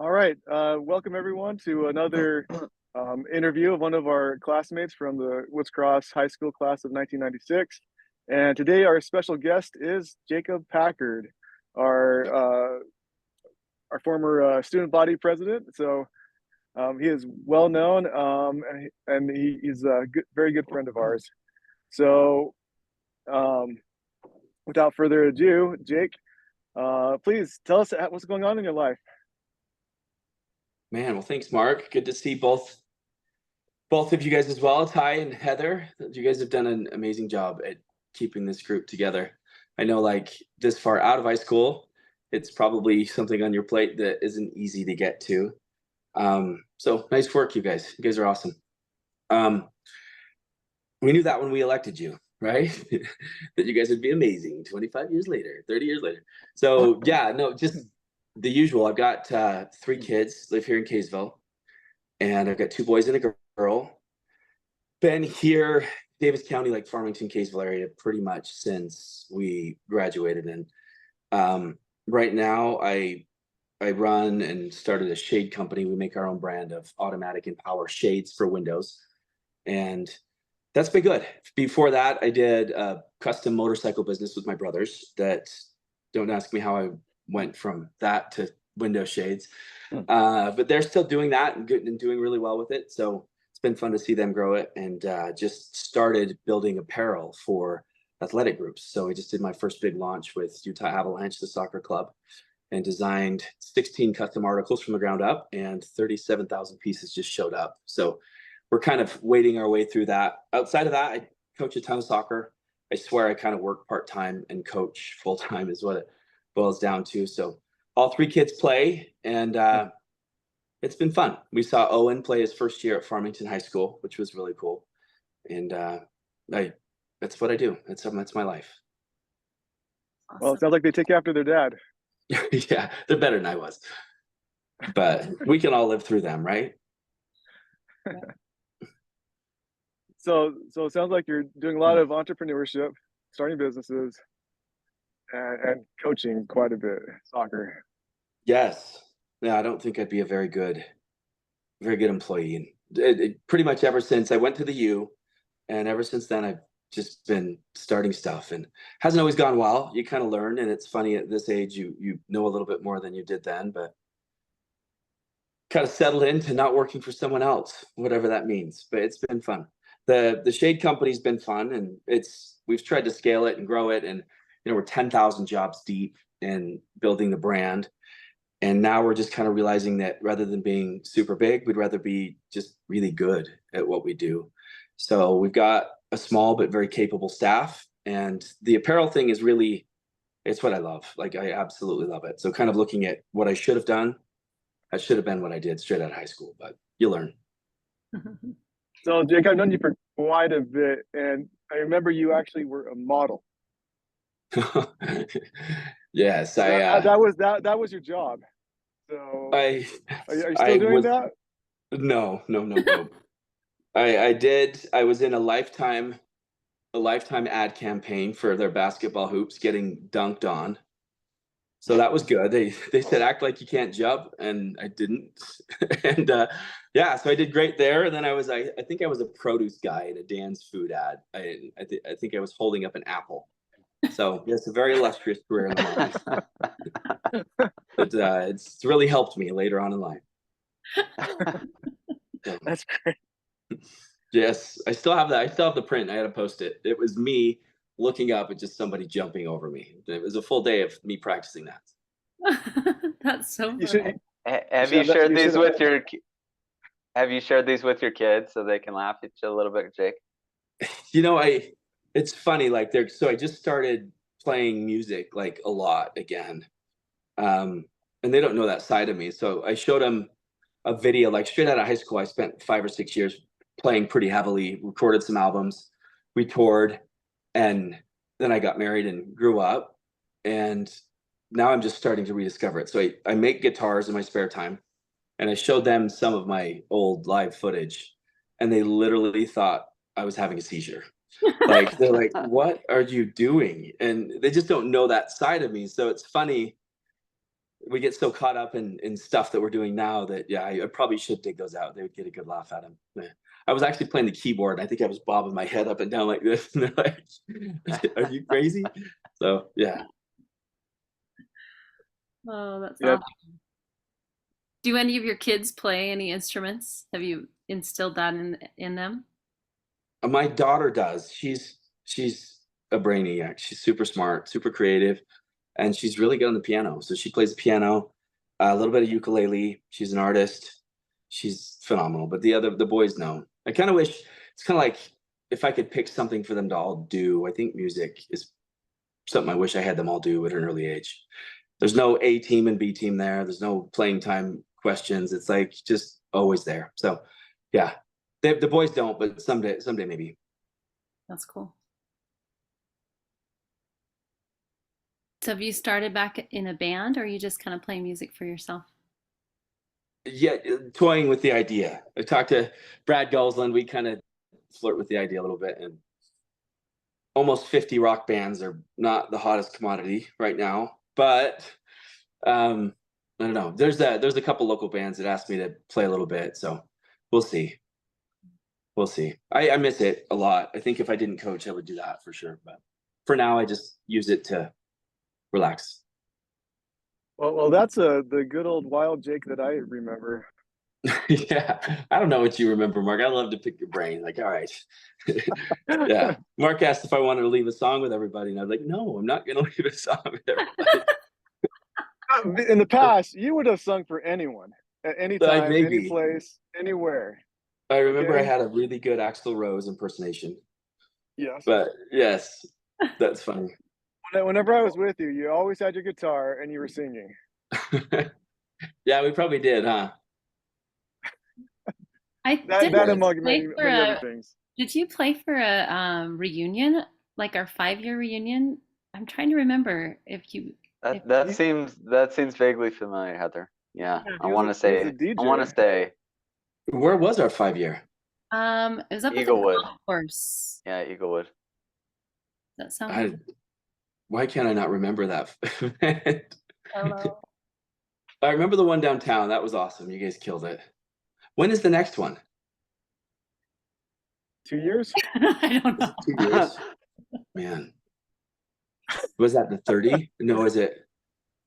All right. Welcome everyone to another interview of one of our classmates from the Woods Cross High School class of 1996. And today our special guest is Jacob Packard, our former student body president. So he is well known, and he's a very good friend of ours. So without further ado, Jake, please tell us what's going on in your life. Man, well, thanks, Mark. Good to see both of you guys as well, Ty and Heather. You guys have done an amazing job at keeping this group together. I know, like, this far out of high school, it's probably something on your plate that isn't easy to get to. So nice work, you guys. You guys are awesome. We knew that when we elected you, right? That you guys would be amazing 25 years later, 30 years later. So yeah, no, just the usual. I've got 3 kids, live here in Kaysville, and I've got 2 boys and a girl. Been here, Davis County, like Farmington, Kaysville area, pretty much since we graduated. And right now, I run and started a shade company. We make our own brand of automatic and power shades for windows, and that's been good. Before that, I did a custom motorcycle business with my brothers. That, don't ask me how I went from that to window shades, but they're still doing that and good and doing really well with it. So it's been fun to see them grow it, and just started building apparel for athletic groups. So I just did my first big launch with Utah Avalanche, the soccer club, and designed 16 custom articles from the ground up, and 37,000 pieces just showed up. So we're kind of wading our way through that. Outside of that, I coach a ton of soccer. I swear I kind of work part-time and coach full-time is what it boils down to. So all 3 kids play, and it's been fun. We saw Owen play his first year at Farmington High School, which was really cool. And that's what I do. That's my life. Awesome. Well, it sounds like they take after their dad. Yeah, they're better than I was, but we can all live through them, right? So it sounds like you're doing a lot of entrepreneurship, starting businesses, and coaching quite a bit, soccer. Yes. Yeah, I don't think I'd be a very good employee. And pretty much ever since I went to the U, and ever since then, I've just been starting stuff, and hasn't always gone well. You kind of learn, and it's funny at this age, you know a little bit more than you did then, but kind of settled into not working for someone else, whatever that means. But it's been fun. The shade company's been fun, and we've tried to scale it and grow it, and we're 10,000 jobs deep in building the brand. And now we're just kind of realizing that rather than being super big, we'd rather be just really good at what we do. So we've got a small but very capable staff, and the apparel thing is really, it's what I love. Like, I absolutely love it. So kind of looking at what I should have done, that should have been what I did straight out of high school, but you learn. So Jake, I've known you for quite a bit, and I remember you actually were a model. Yes, that was your job. So are you still doing that? No. I did. I was in a lifetime ad campaign for their basketball hoops getting dunked on. So that was good. They said, act like you can't jump, and I didn't. And yeah, so I did great there. And then I think I was a produce guy in a Dan's food ad. I think I was holding up an apple. So yes, a very illustrious career in the models. But it's really helped me later on in life. So, that's great. Yes, I still have that. I still have the print. I had to post it. It was me looking up at just somebody jumping over me. It was a full day of me practicing that. That's so funny. Have you shared these with your kids so they can laugh at you a little bit, Jake? It's funny, like, so I just started playing music like a lot again. And they don't know that side of me. So I showed them a video, like straight out of high school. I spent 5 or 6 years playing pretty heavily, recorded some albums, we toured, and then I got married and grew up, and now I'm just starting to rediscover it. So I make guitars in my spare time, and I showed them some of my old live footage, and they literally thought I was having a seizure. Like, they're like, what are you doing? And they just don't know that side of me. So it's funny. we get so caught up in stuff that we're doing now that I probably should dig those out. They would get a good laugh at them. Yeah. I was actually playing the keyboard. I think I was bobbing my head up and down like this. And they're like, "Are you crazy?" So yeah. Oh, that's Yeah. awesome. Do any of your kids play any instruments? Have you instilled that in them? My daughter does. She's a brainiac. She's super smart, super creative, and she's really good on the piano. So she plays the piano, a little bit of ukulele. She's an artist. She's phenomenal. But the boys know. I kind of wish it's kind of like if I could pick something for them to all do. I think music is something I wish I had them all do at an early age. There's no A team and B team there. There's no playing time questions. It's like just always there. So yeah, the boys don't, but someday maybe. That's cool. So have you started back in a band, or are you just kind of playing music for yourself? Yeah, toying with the idea. I talked to Brad Gosland. We kind of flirt with the idea a little bit, and almost 50 rock bands are not the hottest commodity right now. But I don't know. There's a couple local bands that asked me to play a little bit, so we'll see. We'll see. I miss it a lot. I think if I didn't coach, I would do that for sure. But for now, I just use it to relax. Well, that's the good old wild Jake that I remember. Yeah, I don't know what you remember, Mark. I love to pick your brain. Like, all right. Yeah. Mark asked if I wanted to leave a song with everybody, and I was like, no, I'm not going to leave a song with everybody. In the past, you would have sung for anyone at any time, any Maybe. place, anywhere. I remember I Okay. had a really good Axl Rose impersonation, Yes. but yes, that's funny. Whenever I was with you, you always had your guitar and you were singing. Yeah, we probably did, huh? That you among play many for other things. Did you play for a reunion, like our 5-year reunion? I'm trying to remember if you. That seems vaguely familiar, Heather. Yeah, Yeah. I He want to was a say DJ. I want to say Where was our 5-year? It was up at the Eaglewood. golf course. Yeah, Eaglewood. Does that sound right? Why can't I not remember that? Hello. I remember the one downtown. That was awesome. You guys killed it. When is the next one? 2 years? I don't know. 2 years? Man. Was that the 30? No, is it?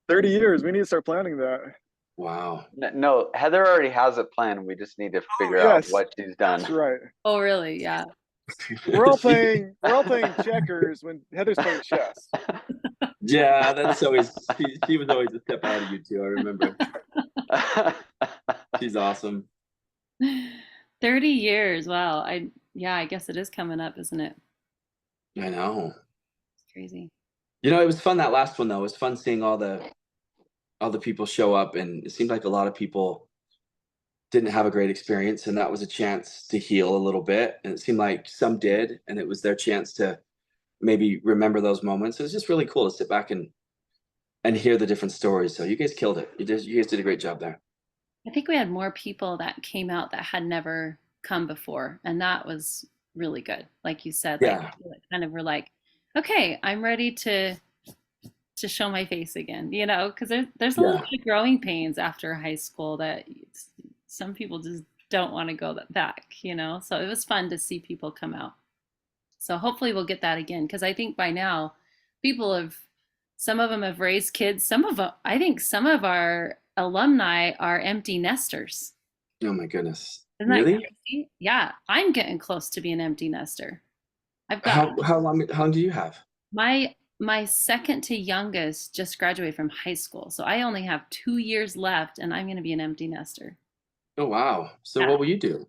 30 years. We need to start planning that. Wow. No, Heather already has it planned. We just need to figure out yes. what she's done. That's right. Oh, really? Yeah. We're all playing checkers when Heather's playing chess. Yeah, that's always she was always a step ahead of you two. I remember. She's awesome. 30 years. Wow. I guess it is coming up, isn't it? I know. It's crazy. You know, it was fun that last one though. It was fun seeing all the people show up, and it seemed like a lot of people didn't have a great experience, and that was a chance to heal a little bit. And it seemed like some did, and it was their chance to maybe remember those moments. It was just really cool to sit back and hear the different stories. So you guys killed it. You guys did a great job there. I think we had more people that came out that had never come before, and that was really good. Like you said, like Yeah. people that kind of were like, okay, I'm ready to show my face again, because there's a little bit of growing pains after high school that some people just don't want to go back, so it was fun to see people come out. So hopefully we'll get that again, because I think by now some of them have raised kids. I think some of our alumni are empty nesters. Oh my goodness. Isn't that Really? crazy? Yeah, I'm getting close to being an empty nester. I've got How long do you have? my second to youngest just graduated from high school, so I only have 2 years left, and I'm going to be an empty nester. Oh wow. So Yeah. what will you do?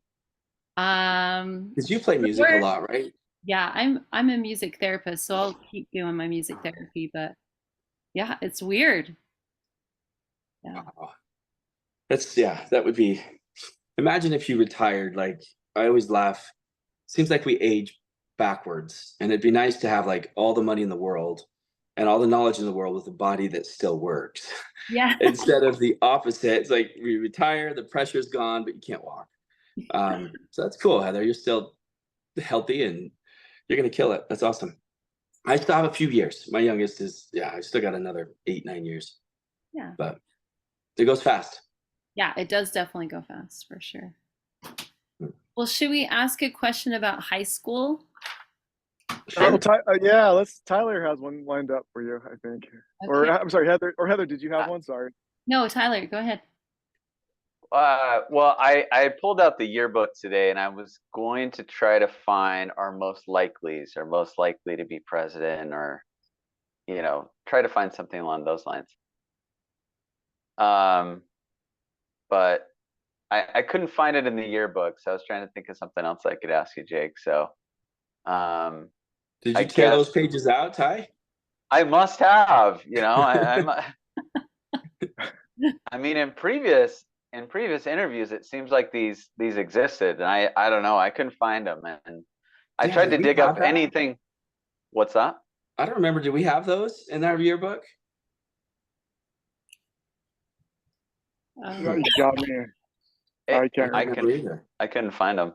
Because you play music a lot, right? Yeah, I'm a music therapist, so I'll keep doing my music therapy, but yeah, it's weird. Yeah. Wow. That would be, imagine if you retired. Like, I always laugh. Seems like we age backwards, and it'd be nice to have like all the money in the world and all the knowledge in the world with a body that still works. Yeah. Instead of the opposite. It's like we retire, the pressure's gone, but you can't walk. So that's cool, Heather. You're still healthy and you're gonna kill it. That's awesome. I still have a few years. My youngest is, I still got another 8-9 years. Yeah. But It goes fast. Yeah, it does definitely go fast for sure. Well, should we ask a question about high school? Sure. Yeah, Tyler has one lined up for you, I think. Or Okay. I'm sorry, Heather. Or Heather, did you have one? Sorry. No, Tyler, go ahead. Well, I pulled out the yearbook today, and I was going to try to find our most likelies, or most likely to be president, or try to find something along those lines. But I couldn't find it in the yearbook, so I was trying to think of something else I could ask you, Jake. So, Did I you tear those guess pages out, Ty? I must have. I mean, in previous interviews, it seems like these existed, and I don't know. I couldn't find them, and I Yeah, tried did to we dig have up that? anything. What's that? I don't remember. Did we have those in our yearbook? No, you got me. I can't I remember. couldn't. I couldn't find them.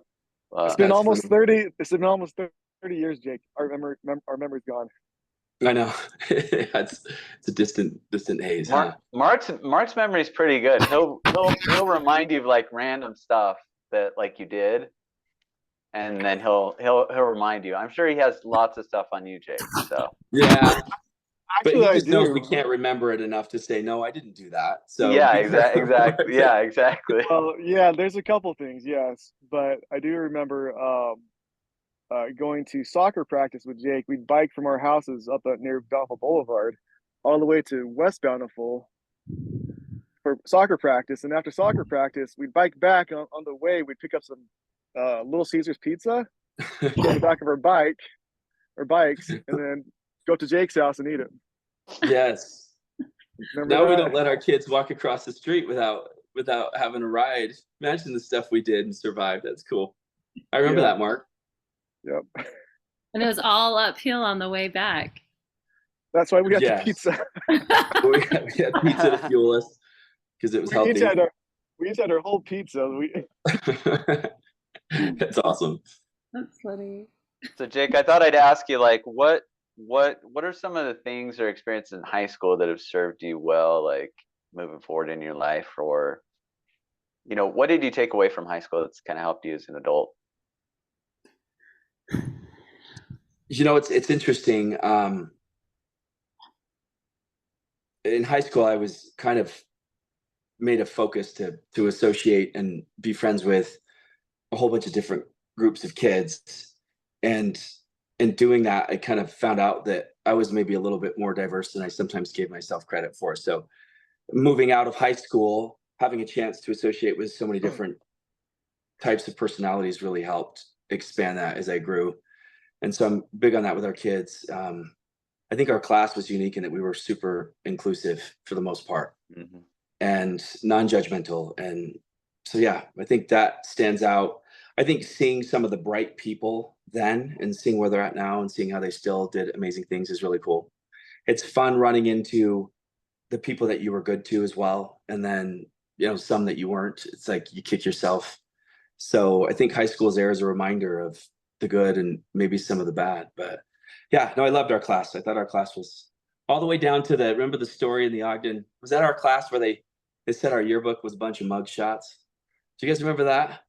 It's been That's almost funny. 30. It's been almost 30 years, Jake. Our memory's gone. I know. It's a distant haze, huh? Mark's memory is pretty good. He'll remind you of like random stuff that like you did, and then he'll remind you. I'm sure he has lots of stuff on you, Jake. So Yeah. But Actually, he I just knows we do. can't remember it enough to say, no, I didn't do that. So yeah, be careful. exactly. Yeah, exactly. Well, yeah, there's a couple things, yes, but I do remember going to soccer practice with Jake. We'd bike from our houses up near Bountiful Boulevard all the way to West Bountiful for soccer practice. And after soccer practice, we'd bike back. On the way, we'd pick up some Little Caesars pizza, put on the back of our bikes, and then go to Jake's house and eat it. Yes. Remember Now we that? don't let our kids walk across the street without having a ride. Imagine the stuff we did and survived. That's cool. I remember Yeah. that, Mark. Yep. And it was all uphill on the way back. That's why we had the Yes. pizza. we had pizza to fuel us because it was we each healthy. had our whole pizza. That's awesome. That's funny. So Jake, I thought I'd ask you, like, what are some of the things or experiences in high school that have served you well, like moving forward in your life, or what did you take away from high school that's kind of helped you as an adult? It's interesting. In high school, I was kind of made a focus to associate and be friends with a whole bunch of different groups of kids. And in doing that, I kind of found out that I was maybe a little bit more diverse than I sometimes gave myself credit for. So moving out of high school, having a chance to associate with so many different types of personalities really helped expand that as I grew. And so I'm big on that with our kids. I think our class was unique in that we were super inclusive for the most part, Mm-hmm. and non-judgmental. And so, yeah, I think that stands out. I think seeing some of the bright people then and seeing where they're at now and seeing how they still did amazing things is really cool. It's fun running into the people that you were good to as well. And then, some that you weren't. It's like you kick yourself. So I think high school is there as a reminder of the good and maybe some of the bad. But yeah, no, I loved our class. I thought our class was all the way down to remember the story in the Ogden? Was that our class where they said our yearbook was a bunch of mug shots? Do you guys remember that?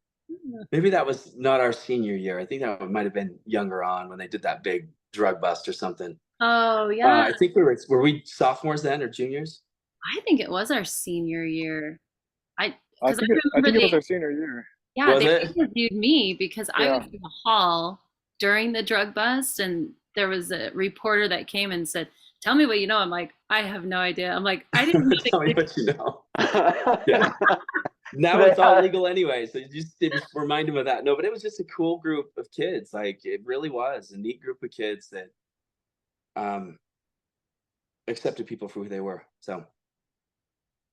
Maybe that was not our senior year. I think that might have been younger on when they did that big drug bust or something. Oh yeah. I think were we sophomores then or juniors? I think it was our senior year. I think it was our senior year. Yeah, Was they it? interviewed me because I Yeah. was in the hall during the drug bust, and there was a reporter that came and said, "Tell me what you know." I'm like, "I have no idea." I'm like, "I didn't know Tell me that." what you know. Yeah. Now it's all legal anyway, so you just remind them of that. No, but it was just a cool group of kids. Like it really was a neat group of kids that accepted people for who they were. So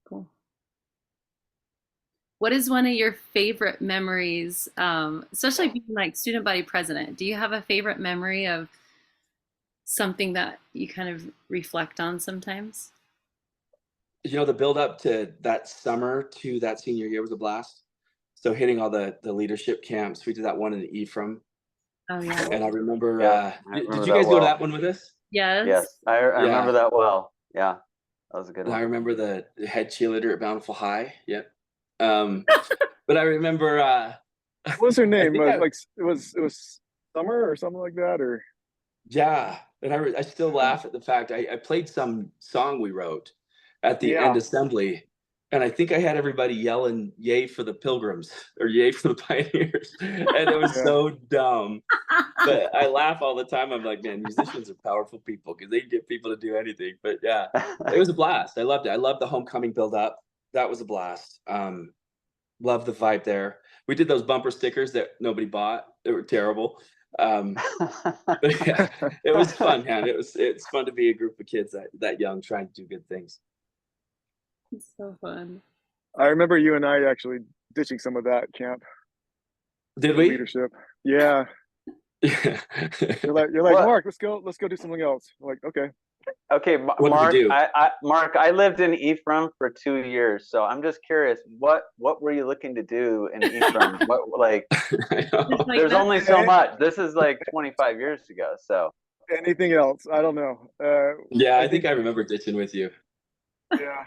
Cool. What is one of your favorite memories, especially being like student body president? Do you have a favorite memory of something that you kind of reflect on sometimes? the build up to that summer to that senior year was a blast. So hitting all the leadership camps, we did that one in Ephraim. Oh yeah. And I remember, Yeah, I did remember you guys that go to well. that one with us? Yes. Yes, I remember that well. Yeah. That was a good And I one. remember the head cheerleader at Bountiful High. Yep. But I remember What was her I name? think Like it was Summer or something like that, or yeah, and I still laugh at the fact I played some song we wrote at the yeah. end assembly, and I think I had everybody yelling "Yay for the Pilgrims" or "Yay for the Pioneers," and it was Yeah. so dumb. But I laugh all the time. I'm like, man, musicians are powerful people because they get people to do anything. But yeah, it was a blast. I loved it. I loved the homecoming build up. That was a blast. Love the vibe there. We did those bumper stickers that nobody bought. They were terrible. But yeah, it was fun, man. It's fun to be a group of kids that young trying to do good things. It's so fun. I remember you and I actually ditching some of that camp Did we? leadership. Yeah. Yeah. You're like, What? Mark, let's go do something else. I'm like, okay. Okay, What did Mark, you do? Mark, I lived in Ephraim for 2 years, so I'm just curious, what were you looking to do in Ephraim? What, like, I know. Just like there's that. only so much. This is like 25 years ago, so. Anything else? I don't know. Yeah, I think I remember ditching with you Yeah.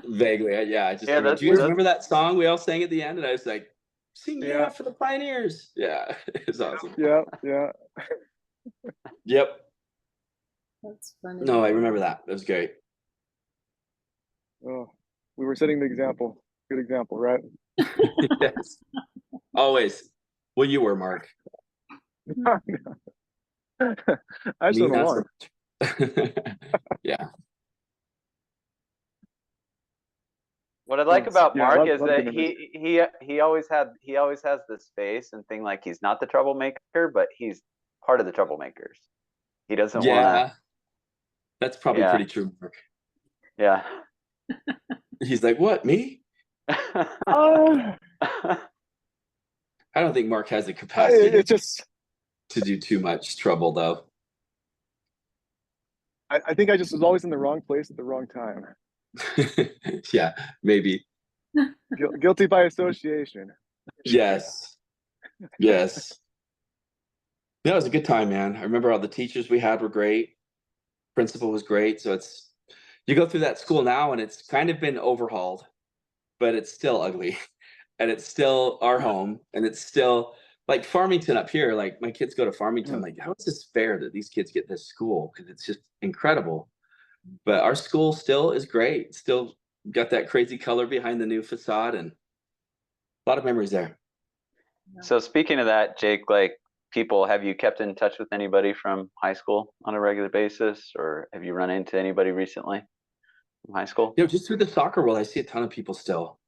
vaguely. Yeah, I just Yeah, remember. that's- Do you guys that's- remember that song we all sang at the end? And I was like, "Sing yeah, Yeah. for the Pioneers." Yeah, it's awesome. Yeah. Yeah. Yep. That's funny. No, I remember that. That was great. Oh, we were setting the example. Good example, right? Yes. Always. Well, you were, Mark. I just Me, wasn't not one. so much. Yeah. What I like about Yeah, Mark love- is love that good he always has this space and thing, like he's not the troublemaker, but he's part of the troublemakers. He doesn't want Yeah. That's probably Yeah. pretty true, Mark. to. Yeah. He's like, "What, me?" Uh, I don't think Mark has the capacity it's just, to do too much trouble, though. I think I just was always in the wrong place at the wrong time. Yeah, maybe. Guilty by association. Yes. Yes. Yeah, it was a good time, man. I remember all the teachers we had were great. Principal was great. So you go through that school now and it's kind of been overhauled, but it's still ugly. And it's still our home. And it's still like Farmington up here. Like my kids go to Farmington. I'm like, how is this fair that these kids get this school? Because it's just incredible. But our school still is great. Still got that crazy color behind the new facade and a lot of memories there. So speaking of that, Jake, like have you kept in touch with anybody from high school on a regular basis, or have you run into anybody recently from high school? Just through the soccer world, I see a ton of people still.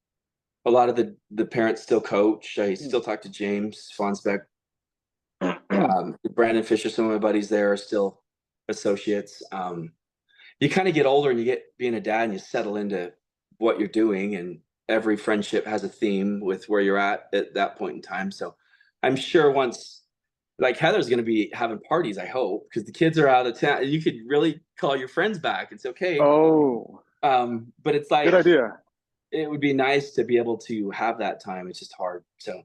A lot of the parents still coach. I still talk to James Fonsbeck, Brandon Fisher. Some of my buddies there are still associates. You kind of get older and you get being a dad and you settle into what you're doing, and every friendship has a theme with where you're at that point in time. So I'm sure once, like Heather's going to be having parties, I hope, because the kids are out of town. You could really call your friends back. It's okay. Oh, but it's like, good idea. it would be nice to be able to have that time. It's just hard. So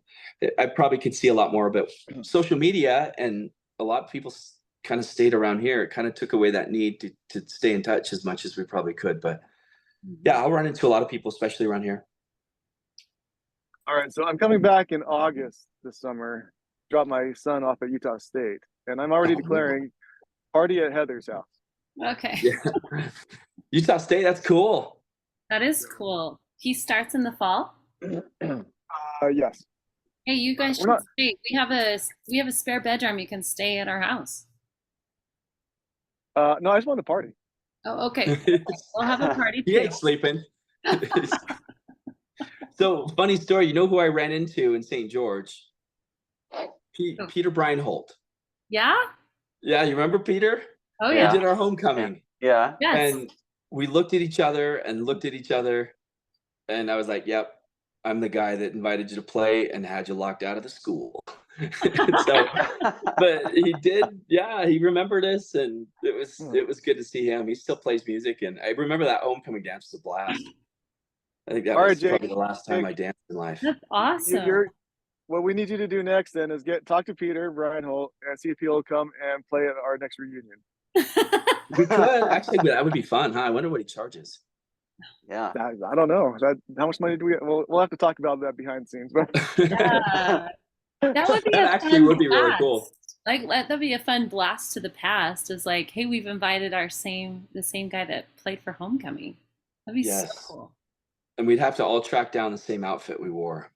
I probably could see a lot more about social media, and a lot of people kind of stayed around here. It kind of took away that need to stay in touch as much as we probably could. But yeah, I'll run into a lot of people, especially around here. All right, so I'm coming back in August this summer. Drop my son off at Utah State, and I'm already declaring party at Heather's house. Okay. Yeah. Utah State, that's cool. That is cool. He starts in the fall. Yes. Hey, you guys should stay. We have a spare bedroom. You can stay at our house. No, I just want to party. Oh, okay. We'll have a party He too. ain't sleeping. So funny story. You know who I ran into in St. George? Peter Breinholt. Yeah? Yeah, you remember Peter? Oh We yeah. did our homecoming. Yeah. Yes. And we looked at each other and looked at each other. And I was like, yep, I'm the guy that invited you to play and had you locked out of the school. So, but he did, yeah, he remembered us, and it was good to see him. He still plays music, and I remember that homecoming dance was a blast. I think that All right, was Jake, probably the last time Jake. I danced in life. That's awesome. What we need you to do next then is talk to Peter Breinholt and see if he'll come and play at our next reunion. We could actually. That would be fun, huh? I wonder what he charges. Yeah. I don't know. How much money do we? We'll have to talk about that behind the scenes. But Yeah. That would be That a actually fun would be really blast. cool. Like that'd be a fun blast to the past. Is like, hey, we've invited the same guy that played for homecoming. That'd be so Yes. cool. And we'd have to all track down the same outfit we wore.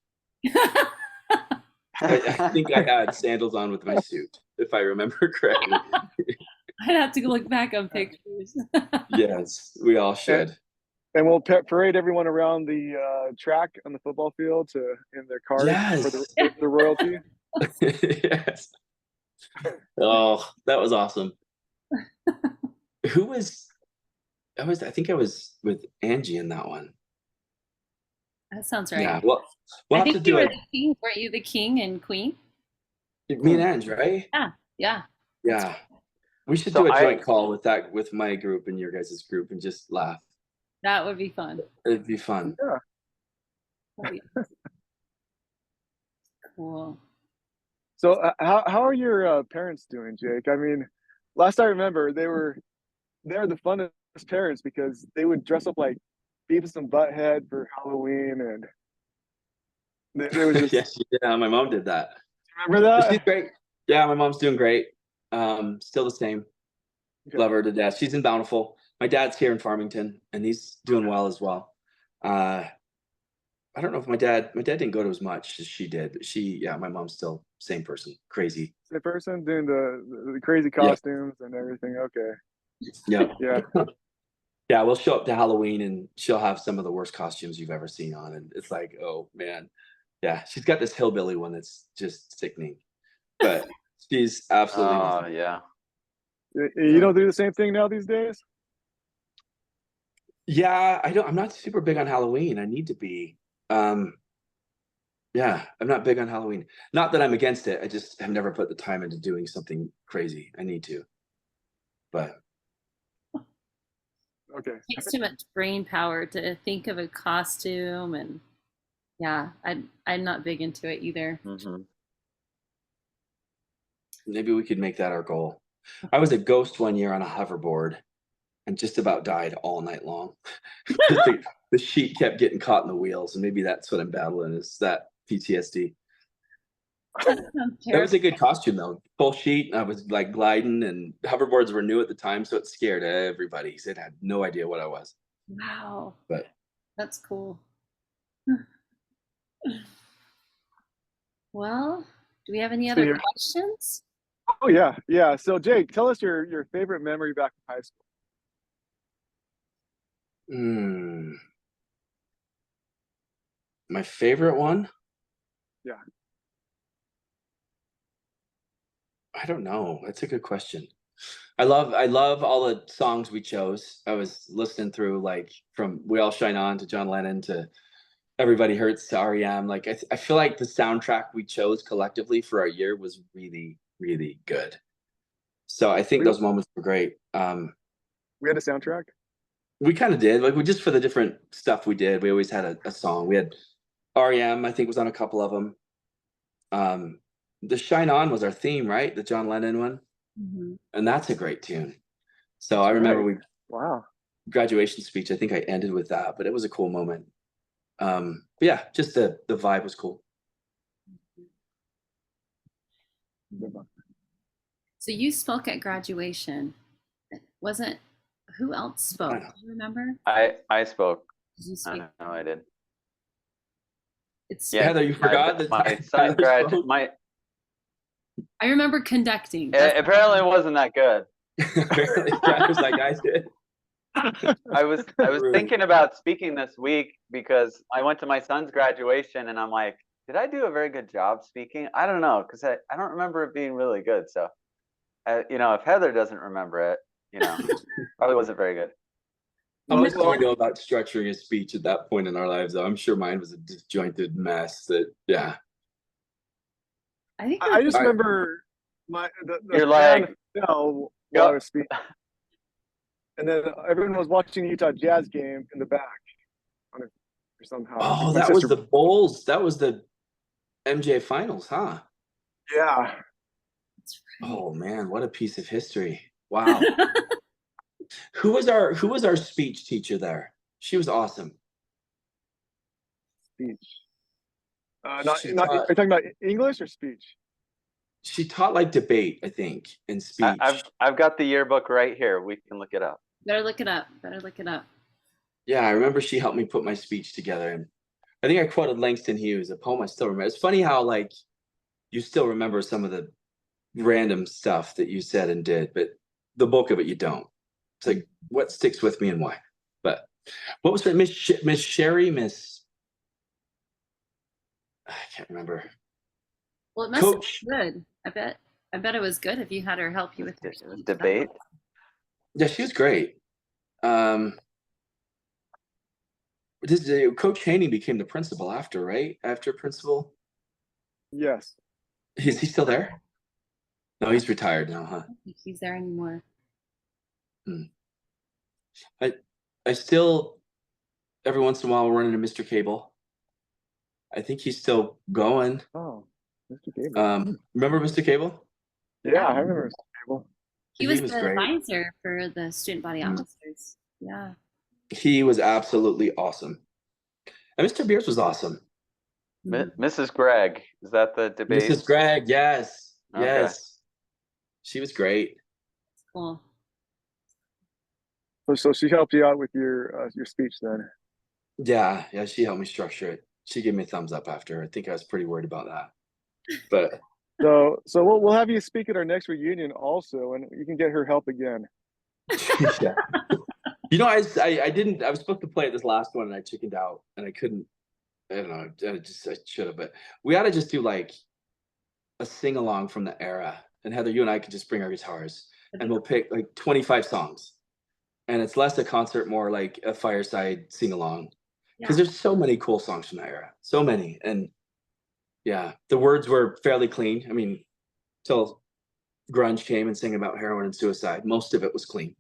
I think I had sandals on with my suit, if I remember correctly. I'd have to go look back on pictures. Yes, we all should. and we'll parade everyone around the track on the football field in their cars for Yes. the royalty. Yes. Oh, that was awesome. Who was? I think I was with Angie in that one. That sounds right. Yeah. Well, we'll I have to think you do were it. the king. Weren't you the king and queen? Me and Angie, right? Yeah. Yeah. We should So do a joint call with my group and your guys' group and just laugh. That would be fun. It'd be fun. Yeah. That'd be cool. So how are your parents doing, Jake? I mean, last I remember, they're the funnest parents because they would dress up like Beavis and Butthead for Halloween, and they was just Yes, yeah, my mom did that. remember But that. she's great. Yeah, my mom's doing great. Still the same. Okay. Love her to death. She's in Bountiful. My dad's here in Farmington, and he's doing well as well. I don't know if my dad didn't go to as much as she did, but my mom's still same person, crazy. Same person doing the crazy Yeah. costumes and everything. Okay. Yeah. Yeah. Yeah, we'll show up to Halloween and she'll have some of the worst costumes you've ever seen on. And it's like, oh man. Yeah, she's got this hillbilly one that's just sickening. But she's absolutely amazing. Yeah. You don't do the same thing now these days? Yeah, I'm not super big on Halloween. I need to be. Yeah, I'm not big on Halloween. Not that I'm against it. I just have never put the time into doing something crazy. I need to. But Okay. It takes too much brain power to think of a costume, and yeah, I'm not big into it either. Mhm. maybe we could make that our goal. I was a ghost one year on a hoverboard and just about died all night long. The sheet kept getting caught in the wheels, and maybe that's what I'm battling, is that PTSD. That sounds That was a terrible. good costume though. Full sheet. I was like gliding, and hoverboards were new at the time, so it scared everybody. They had no idea what I was. Wow, But that's cool. Well, do we have any other here. questions? Oh yeah. So Jake, tell us your favorite memory back in high school. My favorite one? Yeah. I don't know. That's a good question. I love all the songs we chose. I was listening through, like, from We All Shine On to John Lennon to Everybody Hurts to REM. Like, I feel like the soundtrack we chose collectively for our year was really, really good. So I think those moments were great. We had a soundtrack. We kind of did. Like, we just, for the different stuff we did, we always had a song. We had REM, I think, was on a couple of them. The Shine On was our theme, right? The John Lennon one. Mm-hmm. And that's a great tune. So I remember Wow. graduation speech, I think I ended with that, but it was a cool moment. But yeah, just the vibe was cool. So you spoke at graduation. Wasn't who else spoke? Do you remember? I spoke. Did you I speak? know I did. It's Yeah, Heather, you forgot that my son Tyler spoke? I remember conducting. Apparently it wasn't that good. Apparently, Tyler's like I did. I was Rude. thinking about speaking this week because I went to my son's graduation and I'm like, did I do a very good job speaking? I don't know, because I don't remember it being really good. So, if Heather doesn't remember it, probably wasn't very good. How much do we know about structuring a speech at that point in our lives, though? I'm sure mine was a disjointed mess. Yeah. I think I just remember the You're fan like, fell while I was speaking, and then everyone was watching the Utah Jazz game in the back. Or somehow. Oh, that was the Bulls. That was the MJ Finals, huh? Yeah. Oh man, what a piece of history. Wow. Who was our speech teacher there? She was awesome. Speech. Are She you taught talking about English or speech? she taught like debate, I think, and speech. I've got the yearbook right here. We can look it up. Better look it up. Better look it up. Yeah, I remember she helped me put my speech together, and I think I quoted Langston Hughes, a poem I still remember. It's funny how like you still remember some of the random stuff that you said and did, but the bulk of it you don't. It's like what sticks with me and why. But what was her Miss Sherry, Miss I can't remember. Well, it must have Coach. been good. I bet it was good if you had her help you with your speech. Debate. Yeah, she was great. Coach Haney became the principal after, right? After principal. Yes. Is he still there? No, he's retired now, huh? I don't think he's there anymore. I still every once in a while run into Mr. Cable. I think he's still going. Oh, Mr. Gable. Remember Mr. Cable? Yeah, I remember Mr. Gable. He was was the great. advisor for the student body officers. Yeah. He was absolutely awesome. And Mr. Beers was awesome. Mrs. Gregg, is that the debate? Mrs. Gregg, yes. Okay. Yes. She was great. Cool. So she helped you out with your speech then. Yeah, she helped me structure it. She gave me a thumbs up after. I think I was pretty worried about that. But So we'll have you speak at our next reunion also, and you can get her help again. yeah. You know, I was supposed to play at this last one and I chickened out and I couldn't. I don't know. I should have, but we ought to just do like a sing along from the era. And Heather, you and I could just bring our guitars and we'll pick like 25 songs. And it's less a concert, more like a fireside sing along. Because there's so many cool songs from that era. So many. And yeah, the words were fairly clean. I mean, till grunge came and sang about heroin and suicide. Most of it was clean.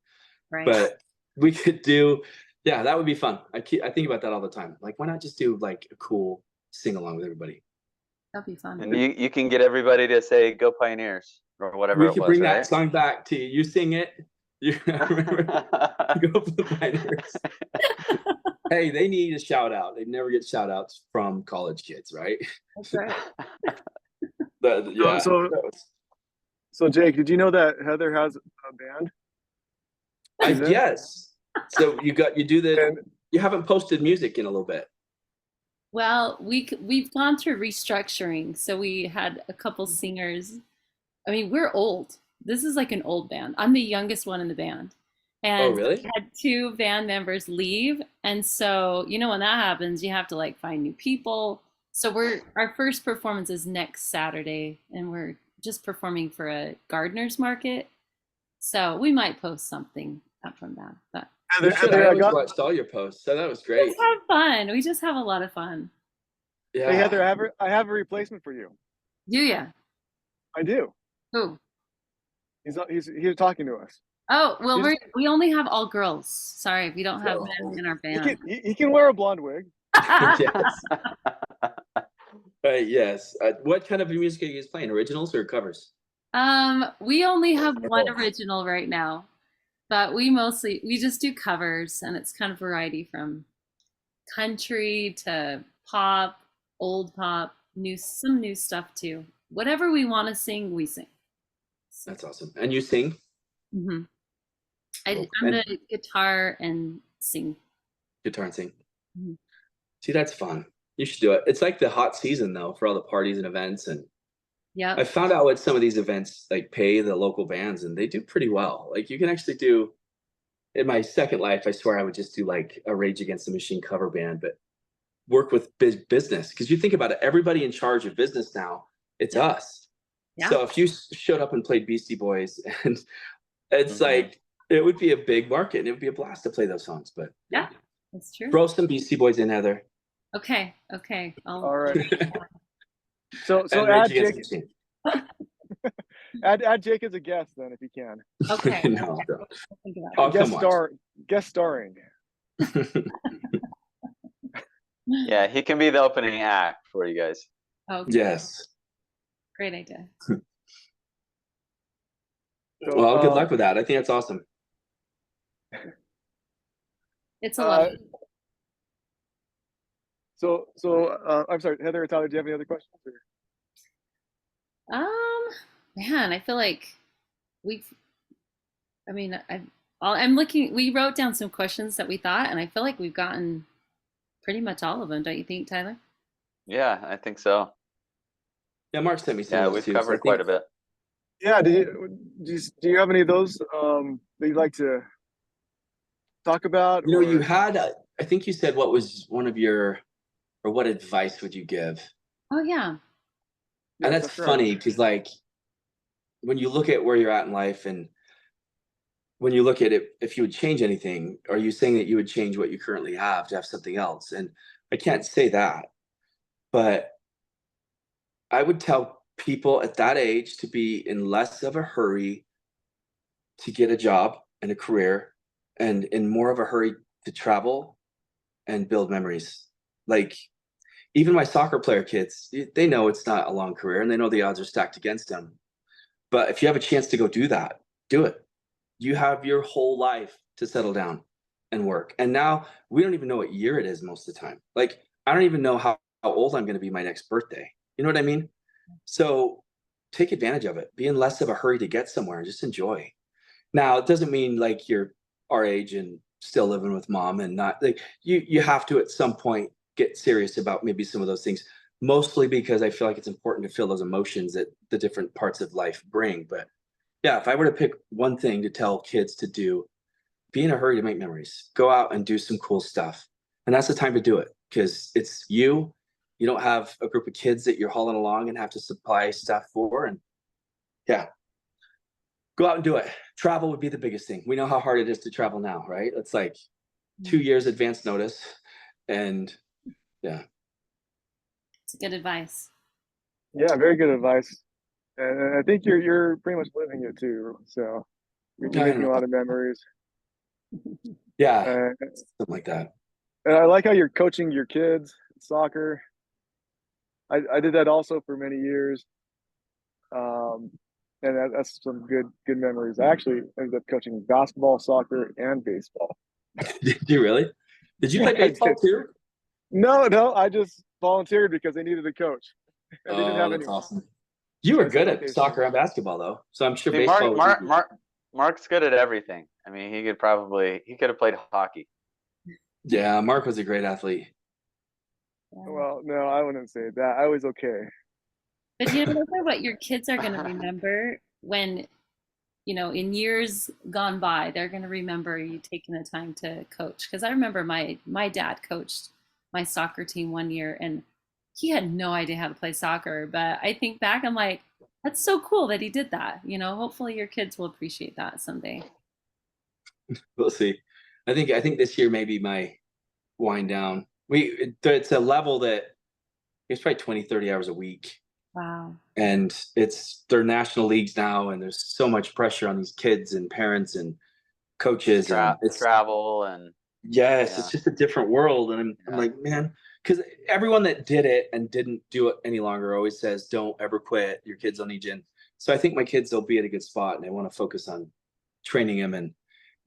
Right. But we could do, yeah, that would be fun. I think about that all the time. Like, why not just do like a cool sing along with everybody? That'd be fun. And you can get everybody to say "Go Pioneers" or whatever We it could was, bring right? that song back to you. You sing it. You remember? Go for the Pioneers. Hey, they need a shout out. They never get shout outs from college kids, right? That's right. But yeah. So Jake, did you know that Heather has a band? Yes. So you haven't posted music in a little bit. Well, we've gone through restructuring. So we had a couple singers. I mean, we're old. This is like an old band. I'm the youngest one in the band. And really? we had 2 band members leave. And so, you know, when that happens, you have to like find new people. So our first performance is next Saturday and we're just performing for a gardener's market. So we might post something up from that. But I watched all your posts, so that was great. We just have fun. We just have a lot of fun. Yeah. Hey Heather, I have a replacement for you. Do ya? I do. Who? He's talking to us. Oh, well, we only have all girls. Sorry, we don't have men in our band. He can wear a blonde wig. Yes. Yes. What kind of music are you guys playing? Originals or covers? We only have one original right now, but we just do covers, and it's kind of variety from country to pop, old pop, some new stuff too. Whatever we want to sing, we sing. That's awesome. And you sing? Mm-hmm. I'm the guitar and sing. Guitar and sing. Mm-hmm. See, that's fun. You should do it. It's like the hot season though for all the parties and events. And yeah, I found out what some of these events like pay the local bands, and they do pretty well. Like you can actually do. In my second life, I swear I would just do like a Rage Against the Machine cover band, but work with business, because you think about it, everybody in charge of business now, it's us. Yeah. So if you showed up and played Beastie Boys, and it's like it would be a big market, and it would be a blast to play those songs. But yeah, that's true. Throw some Beastie Boys in, Heather. Okay. All right. So add Jake. add Jake as a guest then, if you can. Okay. No. Oh, guest starring. Yeah, he can be the opening act for you guys. Okay. Yes. Great idea. So, Well, good luck with that. I think that's awesome. It's a lot. I'm sorry, Heather or Tyler, do you have any other questions? Or? Man, I feel like we've. I mean, I'm looking. We wrote down some questions that we thought, and I feel like we've gotten pretty much all of them. Don't you think, Tyler? Yeah, I think so. Yeah, Mark sent me some Yeah, of those we've too. So I covered quite a think, bit. Yeah, do you have any of those that you'd like to talk about? you know, you Or had, I think you said what was one of your, or what advice would you give? Oh yeah. And yes, that's that's right. funny because, like, when you look at where you're at in life and when you look at it, if you would change anything, are you saying that you would change what you currently have to have something else? And I can't say that, but I would tell people at that age to be in less of a hurry to get a job and a career and in more of a hurry to travel and build memories. Like, even my soccer player kids, they know it's not a long career and they know the odds are stacked against them. But if you have a chance to go do that, do it. You have your whole life to settle down and work. And now we don't even know what year it is most of the time. Like, I don't even know how old I'm going to be my next birthday. You know what I mean? So take advantage of it. Be in less of a hurry to get somewhere and just enjoy. Now, it doesn't mean like you're our age and still living with mom and not like you have to at some point get serious about maybe some of those things, mostly because I feel like it's important to feel those emotions that the different parts of life bring. But yeah, if I were to pick one thing to tell kids to do, be in a hurry to make memories. Go out and do some cool stuff. And that's the time to do it because it's you. You don't have a group of kids that you're hauling along and have to supply stuff for. And yeah, go out and do it. Travel would be the biggest thing. We know how hard it is to travel now, right? It's like 2 years advance notice. And yeah. It's good advice. Yeah, very good advice. And I think you're pretty much living it too. So you're I making don't a lot know. of memories. Yeah. Uh, Something like that. and I like how you're coaching your kids soccer. I did that also for many years. Um, and that's some good memories. I actually ended up coaching basketball, soccer, and baseball. Did you really? Did you Yeah, play I baseball did. too? No, I just volunteered because they needed a coach. And they didn't Oh, have that's anyone. awesome. You were I said, good at okay, sure. soccer and basketball though. So I'm sure See, baseball was easy. Mark's good at everything. I mean, he could have played hockey. Yeah, Mark was a great athlete. Yeah. Well, no, I wouldn't say that. I was okay. But you know, those are what your kids are going to remember when, in years gone by, they're going to remember you taking the time to coach. Because I remember my dad coached my soccer team one year, and he had no idea how to play soccer. But I think back, I'm like, that's so cool that he did that. Hopefully your kids will appreciate that someday. We'll see. I think this year may be my wind down. It's a level that it's probably 20, 30 hours a week. Wow. And they're national leagues now, and there's so much pressure on these kids and parents and coaches. And it's Travel and yes, yeah. it's just a different world. And I'm like, man, because everyone that did it and didn't do it any longer always says, don't ever quit. Your kids will need you. And so I think my kids will be at a good spot, and I want to focus on training them and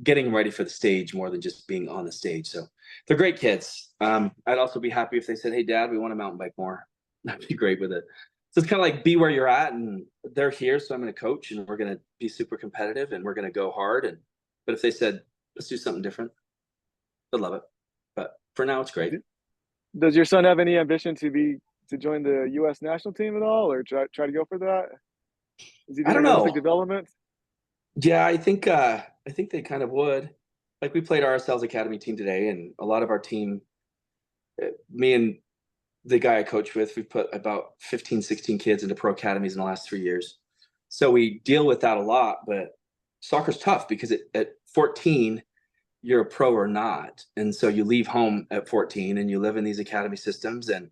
getting them ready for the stage more than just being on the stage. So they're great kids. I'd also be happy if they said, hey, Dad, we want to mountain bike more. I'd be great with it. So it's kind of like be where you're at, and they're here. So I'm going to coach, and we're going to be super competitive, and we're going to go hard. But if they said, let's do something different, I'd love it. But for now, it's great. Does your son have any ambition to join the U.S. national team at all, or try to go for that? Is he I don't doing Olympic know. development? Yeah, I think they kind of would. Like, we played our RSL's academy team today, and a lot of our team, me and the guy I coach with, we put about 15, 16 kids into pro academies in the last 3 years. So we deal with that a lot, but soccer's tough because at 14, you're a pro or not. And so you leave home at 14 and you live in these academy systems, and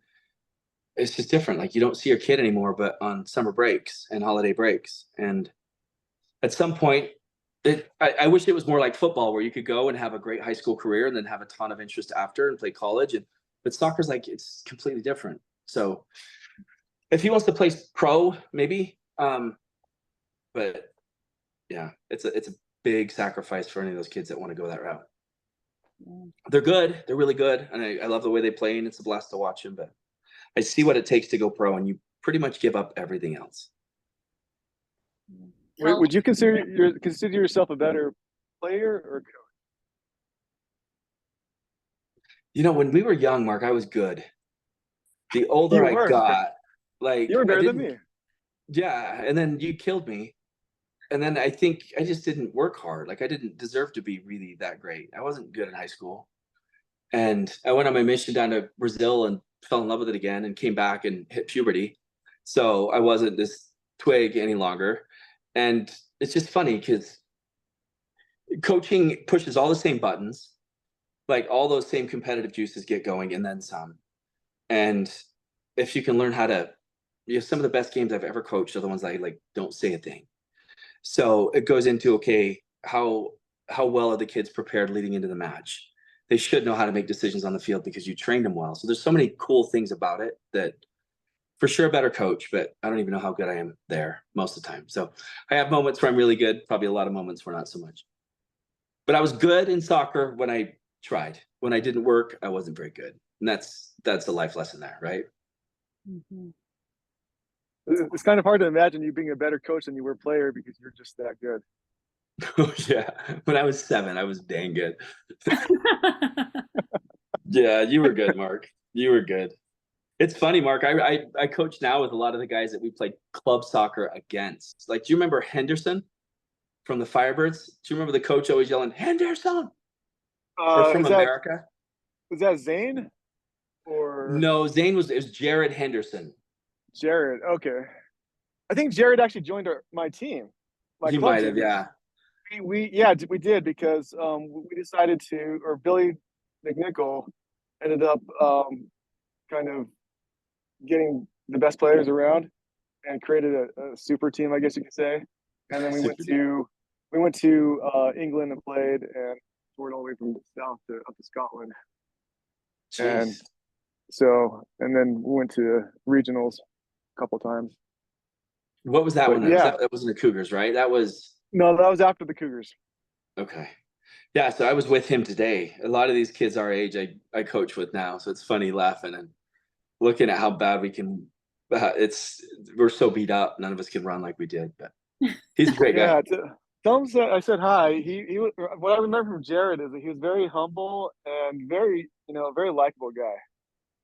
it's just different. Like, you don't see your kid anymore, but on summer breaks and holiday breaks. And at some point, I wish it was more like football, where you could go and have a great high school career and then have a ton of interest after and play college. But soccer's like, it's completely different. So if he wants to play pro, maybe. But Yeah, it's a big sacrifice for any of those kids that want to go that route. Yeah. They're good. They're really good, and I love the way they play, and it's a blast to watch them. But I see what it takes to go pro, and you pretty much give up everything else. Would you consider yourself a better player or coach? When we were young, Mark, I was good. The older You I were. got, like You were I better than didn't. me. Yeah, and then you killed me, and then I think I just didn't work hard. Like I didn't deserve to be really that great. I wasn't good in high school, and I went on my mission down to Brazil and fell in love with it again, and came back and hit puberty. So I wasn't this twig any longer, and it's just funny because coaching pushes all the same buttons, like all those same competitive juices get going, and then some. And if you can learn how to, some of the best games I've ever coached are the ones I like don't say a thing. So it goes into, okay, how well are the kids prepared leading into the match? They should know how to make decisions on the field because you trained them well. So there's so many cool things about it that for sure a better coach, but I don't even know how good I am there most of the time. So I have moments where I'm really good, probably a lot of moments where not so much. But I was good in soccer when I tried. When I didn't work, I wasn't very good. And that's a life lesson there, right? Mhm. It's kind of hard to imagine you being a better coach than you were player because you're just that good. Oh yeah. When I was 7, I was dang good. Yeah, you were good, Mark. You were good. It's funny, Mark. I coach now with a lot of the guys that we played club soccer against. Like, do you remember Henderson from the Firebirds? Do you remember the coach always yelling, Henderson? Or from America? Is that Zane or No, it was Jared Henderson. Jared? Okay, I think Jared actually joined my team, my He club might team. have, yeah. We did because we decided to, or Billy McNichol ended up kind of getting the best players around and created a super team, I guess you could say. And then we went to England and played and toured all the way from the south to up to Scotland. And Jeez. so, and then we went to regionals a couple times. What was that But one? yeah, That wasn't the Cougars, right? That was no, that was after the Cougars. okay. Yeah, so I was with him today. A lot of these kids our age, I coach with now, so it's funny laughing and looking at how bad we can. We're so beat up. None of us can run like we did, but he's a great guy. Yeah, tell him I said hi. He was, what I remember from Jared is that he was very humble and very, very likable guy.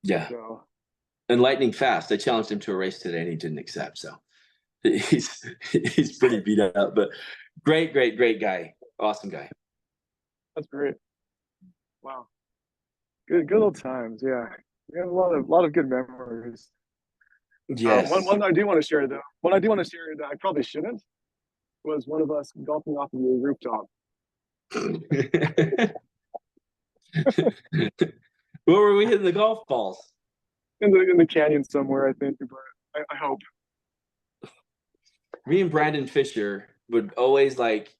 Yeah, So and lightning fast. I challenged him to a race today, and he didn't accept. So he's pretty beat up, but great guy, awesome guy. that's great. Wow, good old times. Yeah, we have a lot of good memories. Yes. One I do want to share though. One I do want to share that I probably shouldn't was one of us golfing off of the rooftop. Where were we hitting the golf balls? In the canyon somewhere, I think. But I hope. Me and Brandon Fisher would always like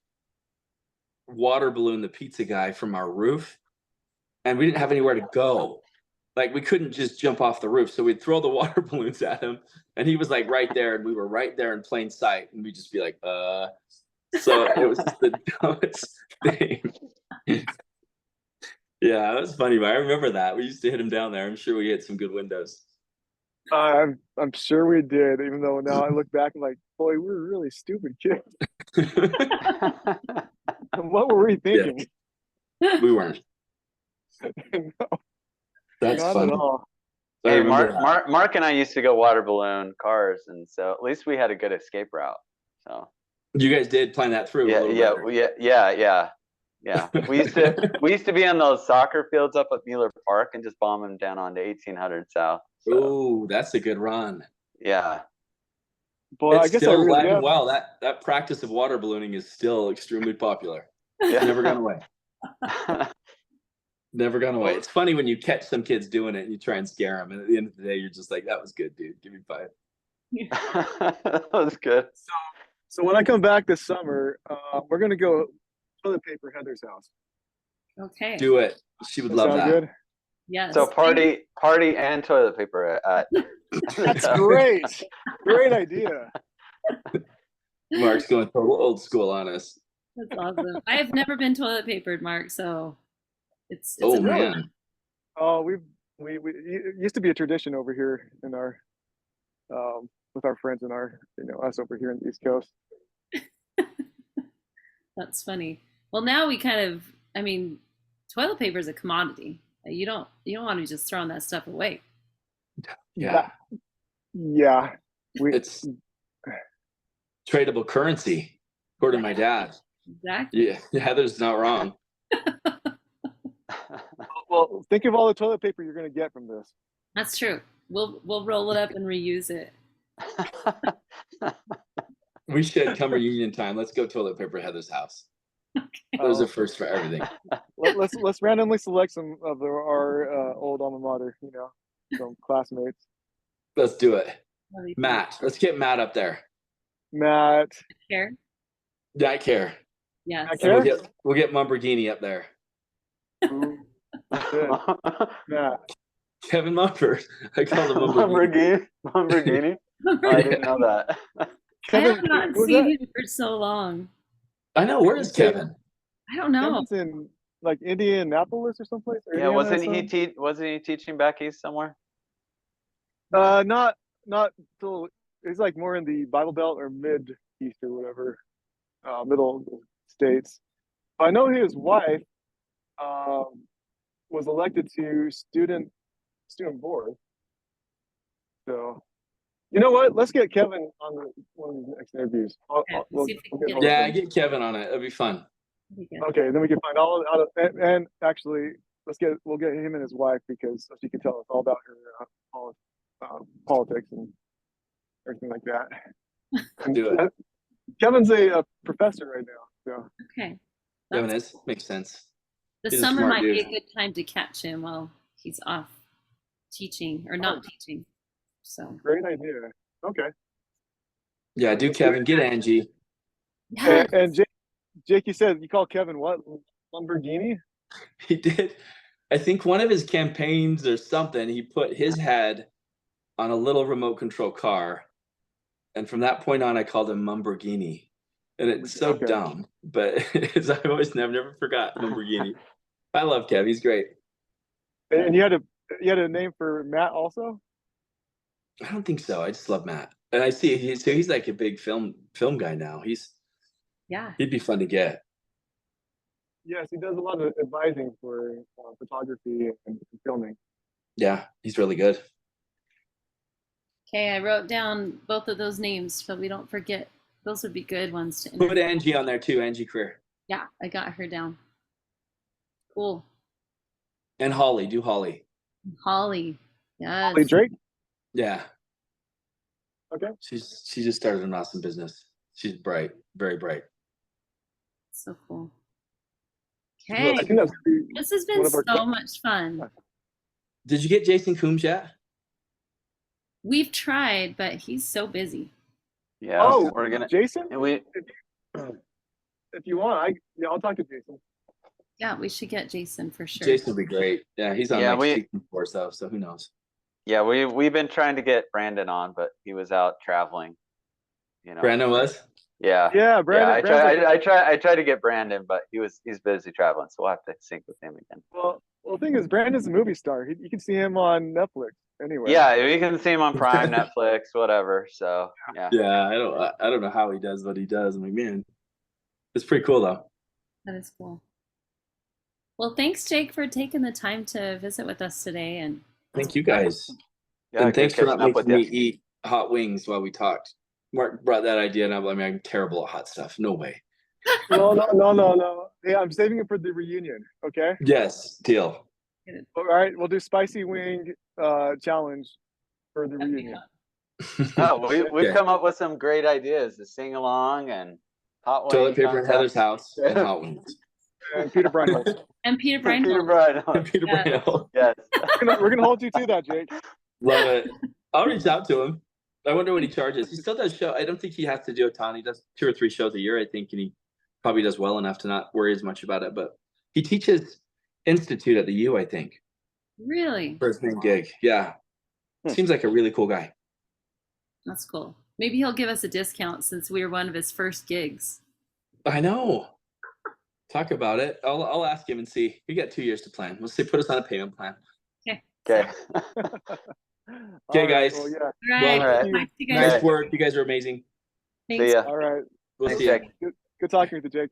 water balloon the pizza guy from our roof, and we didn't have anywhere to go. Like we couldn't just jump off the roof, so we'd throw the water balloons at him, and he was like right there, and we were right there in plain sight, and we'd just be like, So it was just the dumbest thing. Yeah, it was funny, but I remember that. We used to hit him down there. I'm sure we hit some good windows. I'm sure we did, even though now I look back and like, boy, we were really stupid kids. What were we thinking? Yeah, we weren't. No, That's not funny. at all. Hey, Mark and I used to go water balloon cars, and so at least we had a good escape route. So you guys did plan that through. Yeah. We used to be on those soccer fields up at Mueller Park and just bomb them down onto 1800 South. So, oh, that's a good run. Yeah. Boy, It's I guess still I really alive and am. well. That practice of water ballooning is still extremely popular. Yeah. Never gone away. Never gone away. It's funny when you catch some kids doing it and you try and scare them, and at the end of the day, you're just like, "That was good, dude. Give me 5." That was good. So when I come back this summer, we're gonna go toilet paper Heather's house. Okay. Do it. She would That love sound that. good? Yes. So party and toilet paper at That's great. Great idea. Mark's going total old school on us. That's awesome. I have never been toilet papered, Mark, so it's Oh a man. Oh, we it used to be a tradition over here in our with our friends and our us over here in the East Coast. That's funny. Well, now we kind of, I mean, toilet paper is a commodity. You don't want to be just throwing that stuff away. Yeah. Yeah, It's tradable currency, according to my dad. Exactly. Yeah, Heather's not wrong. well, think of all the toilet paper you're going to get from this. That's true. We'll roll it up and reuse it. We should come reunion time. Let's go toilet paper Heather's house. Okay. There's a first for everything. Let's randomly select some of our old alma mater, some classmates. Let's do it. That'd be fun. Matt. Let's get Matt up there. Matt. Care? I care. Yes. Matt And Care? we'll get Mumborghini up there. Ooh, good. Matt. Kevin Mumford. I call him Mumborghini. Lamborghini? Oh, I didn't know that. I Kevin, have not who's seen that? him for so long. I know. Where is Kevin? I don't know. Kevin's in like Indianapolis or someplace. Or Yeah, Indiana, wasn't he teaching back east somewhere? Not till he's like more in the Bible Belt or mid east or whatever, middle states. I know his wife was elected to student board. So, you know what? Let's get Kevin on one of the next interviews. Okay, let's see if we can get hold Yeah, of him. get Kevin on it. It'll be fun. That'd be good. Okay, then we can find all out of and actually we'll get him and his wife because she can tell us all about her politics and everything like that. Do it. Kevin's a professor right now, so Okay. Kevin That's- is. Makes sense. The He's a summer smart might be a dude. good time to catch him while he's off teaching or not teaching. So great idea. Okay, Yeah, do Kevin. Get Angie. yes. and Jake, you said you call Kevin what? Lamborghini? He did. I think one of his campaigns or something, he put his head on a little remote control car. And from that point on, I called him Mumborghini. And it's so Okay. dumb, but I've never forgot Mumborghini. I love Kev. He's great. And you had a name for Matt also? I don't think so. I just love Matt. And I see he's like a big film guy now. Yeah. He'd be fun to get. Yes, he does a lot of advising for photography and filming. Yeah, he's really good. Okay, I wrote down both of those names, but we don't forget. Those would be good ones to Put interview. Angie on there too, Angie Career. Yeah, I got her down. Cool. And Holly, do Holly. Holly. Yes. Holly Drake? Yeah. Okay. She just started an awesome business. She's bright, very bright. So cool. Well, Okay. I think that's This has one been of our so much fun. Did you get Jason Coombs yet? We've tried, but he's so busy. Yeah, Oh, we're gonna. Jason? And we If you want, I'll talk to Jason. Yeah, we should get Jason for sure. Jason would be great. Yeah, he's on Yeah, like we- season 4 stuff, so who knows? Yeah, we've been trying to get Brandon on, but he was out traveling. Brandon was? Yeah. Yeah, Brandon. Yeah, I tried to get Brandon, but he's busy traveling, so we'll have to sync with him again. Well, the thing is, Brandon's a movie star. You can see him on Netflix anyway. Yeah, we can see him on Prime, Netflix, whatever. So yeah. Yeah, I don't know how he does what he does. I'm like, man, it's pretty cool though. That is cool. Well, thanks, Jake, for taking the time to visit with us today. And Thank you guys. Yeah, And good thanks for not catching up with making you. me eat hot wings while we talked. Mark brought that idea up. I mean, I'm terrible at hot stuff. No way. No. Hey, I'm saving it for the reunion. Okay. Yes, deal. All right, we'll do spicy wing challenge for the reunion. Oh, we've Okay. come up with some great ideas to sing along and hot Toilet wing paper in contest. Heather's house and hot wings. And Peter Bryan. Peter Peter Breinholt. Bryan. Peter Yeah. Bryan. Yes. We're gonna hold you to that, Jake. Love it. I'll reach out to him. I wonder what he charges. He still does show. I don't think he has to do a ton. He does 2 or 3 shows a year, I think, and he probably does well enough to not worry as much about it. But he teaches institute at the U, I think, Really? for his main gig. Yeah, Hmm. seems like a really cool guy. That's cool. Maybe he'll give us a discount since we were one of his first gigs. I know. Talk about it. I'll ask him and see. We got 2 years to plan. We'll see. Put us on a payment plan. Okay. Okay. Okay, guys. Well, yeah. All right. All right. Talk to you guys. Nice work. You guys are amazing. See Thanks. ya. All right. We'll Thanks, see you. Jake. Good talking with you, Jake.